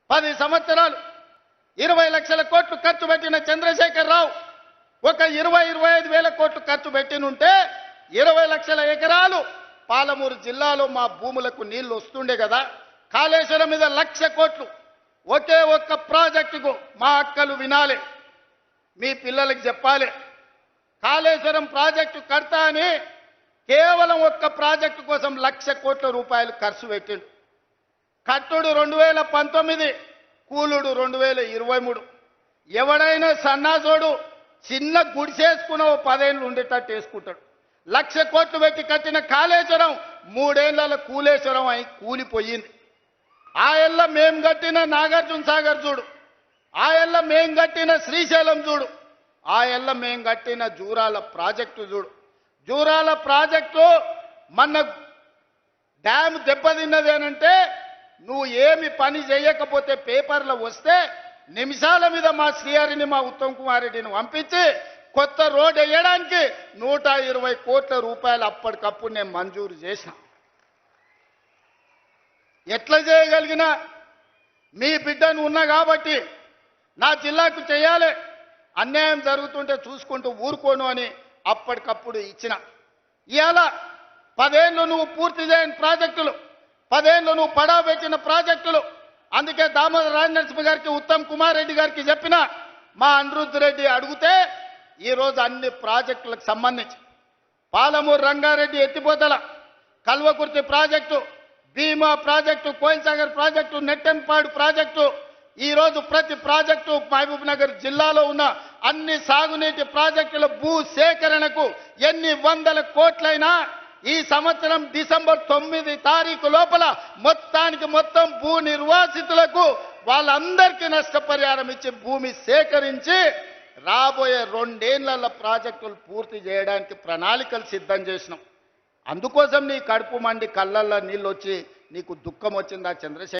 10 సంవత్సరాలు 20 లక్షల కోట్లు ఖర్చు పెట్టిన చంద్రశేఖర్ రావు ఒక 25 వేల కోట్లు ఖర్చు పెట్టినుంటే 20 లక్షల ఎకరాలు పాలమూరు జిల్లాలో మా భూములకు నీళ్లు వస్తుండే కదా. కాళేశ్వరం మీద 1,00,000 కోట్లు ఒకే ఒక్క ప్రాజెక్టుకు మా అక్కలు వినాలి, మీ పిల్లలకు చెప్పాలి. కాళేశ్వరం ప్రాజెక్టు కడతా అని కేవలం ఒక్క ప్రాజెక్టు కోసం 1,00,000 కోట్ల రూపాయలు ఖర్చు పెట్టిండు. కట్టుడు 2019, కూలుడు 2023. ఎవడైనా సన్నాసోడు చిన్న గుడిసేసుకున్న 10 ఏళ్ళు ఉండేటట్టు వేసుకుంటాడు. 1,00,000 కోట్లు పెట్టి కట్టిన కాళేశ్వరం 3 ఏళ్ల కూలేశ్వరం అయి కూలిపోయింది. ఆ ఏళ్ళ మేం కట్టిన నాగార్జున సాగర్ చూడు, ఆ ఏళ్ళ మేం కట్టిన శ్రీశైలం చూడు, ఆ ఏళ్ళ మేం కట్టిన జూరాల ప్రాజెక్టు చూడు. జూరాల ప్రాజెక్టు మన డ్యామ్ దెబ్బతిన్నది అనంటే నువ్వు ఏమి పని చేయకపోతే పేపర్లో వస్తే నిమిషాల మీద మా శ్రీహరిని మా ఉత్తమ్ కుమార్ రెడ్డిని పంపించి కొత్త రోడ్ వేయడానికి 120 కోట్ల రూపాయలు అప్పటికప్పుడు నేను మంజూరు చేసిన. ఎట్లా చేయగలిగినా మీ బిడ్డను ఉన్నా కాబట్టి నా జిల్లాకు చేయాలి, అన్యాయం జరుగుతుంటే చూసుకుంటూ ఊరుకోను అని అప్పటికప్పుడు ఇచ్చిన. ఇవాళ 10 ఏళ్ళు నువ్వు పూర్తి చేయని ప్రాజెక్టులు, 10 ఏళ్ళు నువ్వు పడా పెట్టిన ప్రాజెక్టులు. అందుకే దామోదర రాజనరసింహ గారికి ఉత్తమ్ కుమార్ రెడ్డి గారికి చెప్పిన, మా అనిరుద్ధ్ రెడ్డి అడిగితే ఈరోజు అన్ని ప్రాజెక్టులకు సంబంధించి పాలమూరు రంగారెడ్డి ఎత్తిపోతల, కల్వకుర్తి ప్రాజెక్టు, భీమా ప్రాజెక్టు, కోయిల్సాగర్ ప్రాజెక్టు, నెట్టెన్పాడు ప్రాజెక్టు, ఈరోజు ప్రతి ప్రాజెక్టు మహబూబ్ నగర్ జిల్లాలో ఉన్న అన్ని సాగునీటి ప్రాజెక్టుల భూ సేకరణకు ఎన్ని వందల కోట్లైనా ఈ సంవత్సరం డిసెంబర్ 9 తారీఖు లోపల మొత్తం భూ నిర్వాసితులకు వాళ్ళందరికీ నష్టపరిహారం ఇచ్చి భూమి సేకరించి రాబోయే 2 ఏళ్ల ప్రాజెక్టులు పూర్తి చేయడానికి ప్రణాళికలు సిద్ధం చేసినాం. అందుకోసం నీ కడుపు మండి కళ్ళల్లో నీళ్ళు వచ్చి నీకు దుఃఖం వచ్చిందా చంద్రశేఖర్?